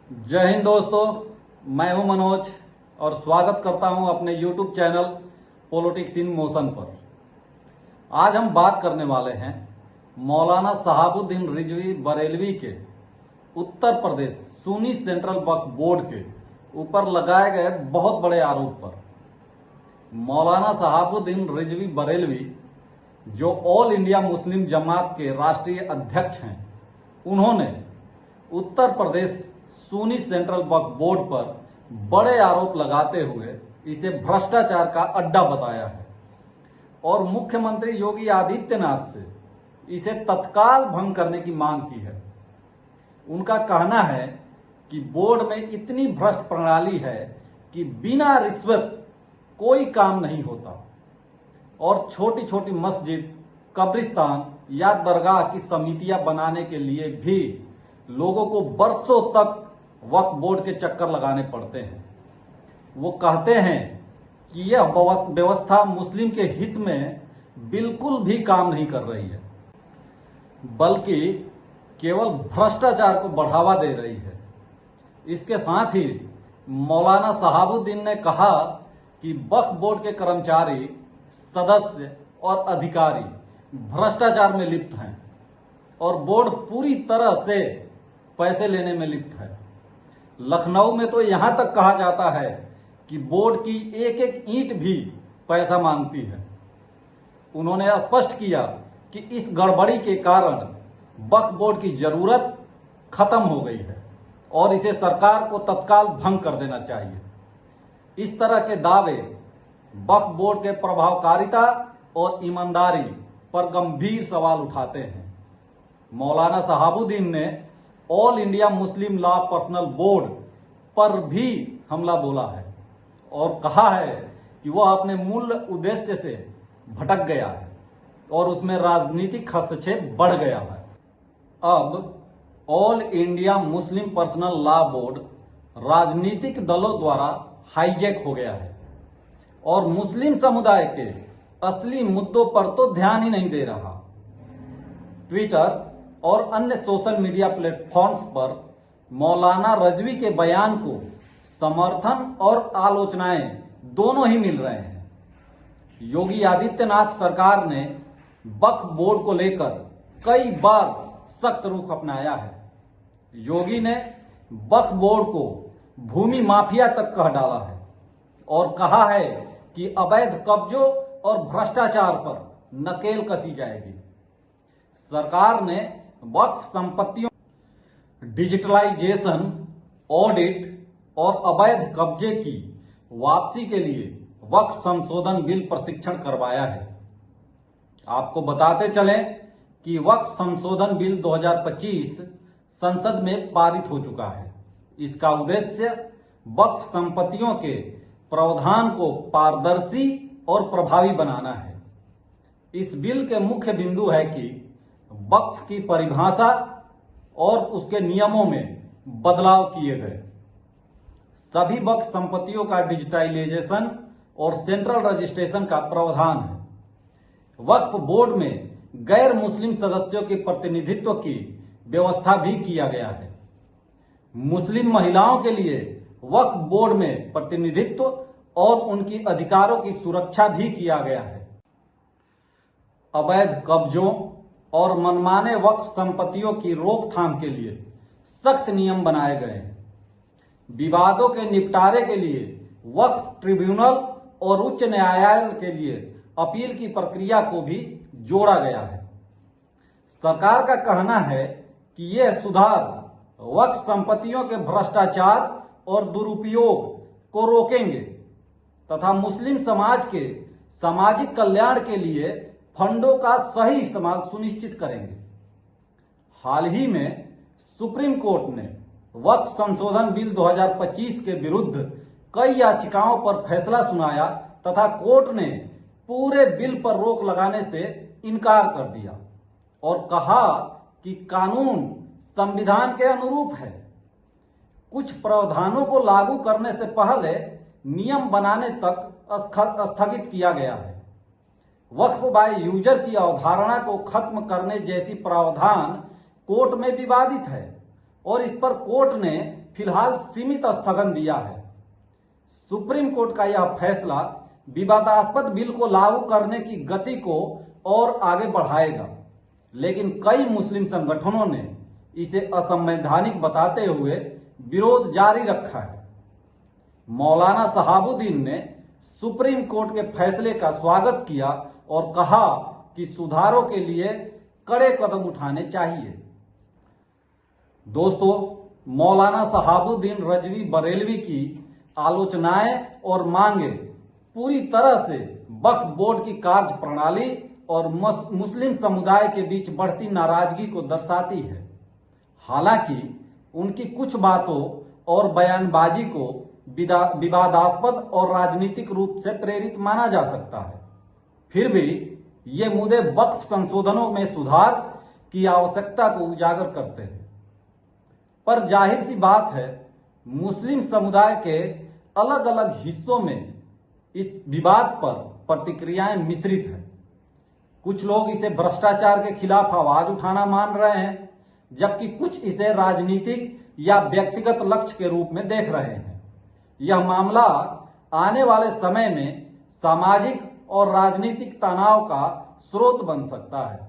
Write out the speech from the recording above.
जय हिंद दोस्तों, मैं हूं मनोज और स्वागत करता हूं अपने YouTube channel politics in motion पर। आज हम बात करने वाले हैं मौलाना शहाबुद्दीन रिजवी बरेलवी के उत्तर प्रदेश सुन्नी सेंट्रल वक्फ बोर्ड के ऊपर लगाए गए बहुत बड़े आरोप पर। मौलाना शहाबुद्दीन रिजवी बरेलवी जो ऑल इंडिया मुस्लिम जमात के राष्ट्रीय अध्यक्ष हैं, उन्होंने उत्तर प्रदेश सुन्नी सेंट्रल वक्फ बोर्ड पर बड़े आरोप लगाते हुए इसे भ्रष्टाचार का अड्डा बताया है और मुख्यमंत्री योगी आदित्यनाथ से इसे तत्काल भंग करने की मांग की है। उनका कहना है कि बोर्ड में इतनी भ्रष्ट प्रणाली है कि बिना रिश्वत कोई काम नहीं होता और छोटी छोटी मस्जिद, कब्रिस्तान या दरगाह की समितियां बनाने के लिए भी लोगों को बरसों तक वक्फ बोर्ड के चक्कर लगाने पड़ते हैं। वो कहते हैं कि यह व्यवस्था मुस्लिम के हित में बिल्कुल भी काम नहीं कर रही है, बल्कि केवल भ्रष्टाचार को बढ़ावा दे रही है। इसके साथ ही मौलाना शहाबुद्दीन ने कहा कि वक्फ बोर्ड के कर्मचारी, सदस्य और अधिकारी भ्रष्टाचार में लिप्त हैं और बोर्ड पूरी तरह से पैसे लेने में लिप्त है। लखनऊ में तो यहां तक कहा जाता है कि बोर्ड की एक एक ईंट भी पैसा मांगती है। उन्होंने स्पष्ट किया कि इस गड़बड़ी के कारण वक्फ बोर्ड की जरूरत खत्म हो गई है और इसे सरकार को तत्काल भंग कर देना चाहिए। इस तरह के दावे वक्फ बोर्ड के प्रभावकारिता और ईमानदारी पर गंभीर सवाल उठाते हैं। मौलाना शहाबुद्दीन ने all India Muslim law personal board पर भी हमला बोला है और कहा है कि वह अपने मूल उद्देश्य से भटक गया है और उसमें राजनीतिक हस्तक्षेप बढ़ गया है। अब all India Muslim personal law board राजनीतिक दलों द्वारा हाईजैक हो गया है और मुस्लिम समुदाय के असली मुद्दों पर तो ध्यान ही नहीं दे रहा। ट्विटर और अन्य सोशल मीडिया प्लेटफॉर्म्स पर मौलाना रिजवी के बयान को समर्थन और आलोचनाएं दोनों ही मिल रहे हैं। योगी आदित्यनाथ सरकार ने वक्फ बोर्ड को लेकर कई बार सख्त रुख अपनाया है। योगी ने वक्फ बोर्ड को भूमि माफिया तक कह डाला है और कहा है कि अवैध कब्जों और भ्रष्टाचार पर नकेल कसी जाएगी। सरकार ने वक्फ संपत्तियों डिजिटलाइजेशन, ऑडिट और अवैध कब्जे की वापसी के लिए वक्फ संशोधन बिल प्रशिक्षण करवाया है। आपको बताते चलें कि वक्फ संशोधन बिल 2025 संसद में पारित हो चुका है। इसका उद्देश्य वक्फ संपत्तियों के प्रावधान को पारदर्शी और प्रभावी बनाना है। इस बिल के मुख्य बिंदु है कि वक्फ की परिभाषा और उसके नियमों में बदलाव किए गए। सभी वक्फ संपत्तियों का डिजिटलाइजेशन और सेंट्रल रजिस्ट्रेशन का प्रावधान है। वक्फ बोर्ड में गैर मुस्लिम सदस्यों के प्रतिनिधित्व की व्यवस्था भी किया गया है। मुस्लिम महिलाओं के लिए वक्फ बोर्ड में प्रतिनिधित्व और उनकी अधिकारों की सुरक्षा भी किया गया है। अवैध कब्जों और मनमाने वक्फ संपत्तियों की रोकथाम के लिए सख्त नियम बनाए गए हैं। विवादों के निपटारे के लिए वक्फ ट्रिब्यूनल और उच्च न्यायालय के लिए अपील की प्रक्रिया को भी जोड़ा गया है। सरकार का कहना है कि यह सुधार वक्फ संपत्तियों के भ्रष्टाचार और दुरुपयोग को रोकेंगे तथा मुस्लिम समाज के सामाजिक कल्याण के लिए फंडों का सही इस्तेमाल सुनिश्चित करेंगे। हाल ही में सुप्रीम कोर्ट ने वक्फ संशोधन बिल 2025 के विरुद्ध कई याचिकाओं पर फैसला सुनाया तथा कोर्ट ने पूरे बिल पर रोक लगाने से इनकार कर दिया और कहा कि कानून संविधान के अनुरूप है। कुछ प्रावधानों को लागू करने से पहले नियम बनाने तक स्थगित किया गया है। वक्फ बाय यूजर की अवधारणा को खत्म करने जैसी प्रावधान कोर्ट में विवादित है और इस पर कोर्ट ने फिलहाल सीमित स्थगन दिया है। सुप्रीम कोर्ट का यह फैसला विवादास्पद बिल को लागू करने की गति को और आगे बढ़ाएगा, लेकिन कई मुस्लिम संगठनों ने इसे असंवैधानिक बताते हुए विरोध जारी रखा है। मौलाना सहाबुद्दीन ने सुप्रीम कोर्ट के फैसले का स्वागत किया और कहा कि सुधारों के लिए कड़े कदम उठाने चाहिए। दोस्तों, मौलाना सहाबुद्दीन रजवी बरेलवी की आलोचनाएं और मांगे पूरी तरह से वक्फ बोर्ड की कार्य प्रणाली और मुस्लिम समुदाय के बीच बढ़ती नाराजगी को दर्शाती है। हालांकि उनकी कुछ बातों और बयानबाजी को विवादास्पद और राजनीतिक रूप से प्रेरित माना जा सकता है, फिर भी ये मुद्दे वक्फ संशोधनों में सुधार की आवश्यकता को उजागर करते हैं। पर जाहिर सी बात है, मुस्लिम समुदाय के अलग अलग हिस्सों में इस विवाद पर प्रतिक्रियाएं मिश्रित हैं। कुछ लोग इसे भ्रष्टाचार के खिलाफ आवाज उठाना मान रहे हैं, जबकि कुछ इसे राजनीतिक या व्यक्तिगत लक्ष्य के रूप में देख रहे हैं। यह मामला आने वाले समय में सामाजिक और राजनीतिक तनाव का स्रोत बन सकता है।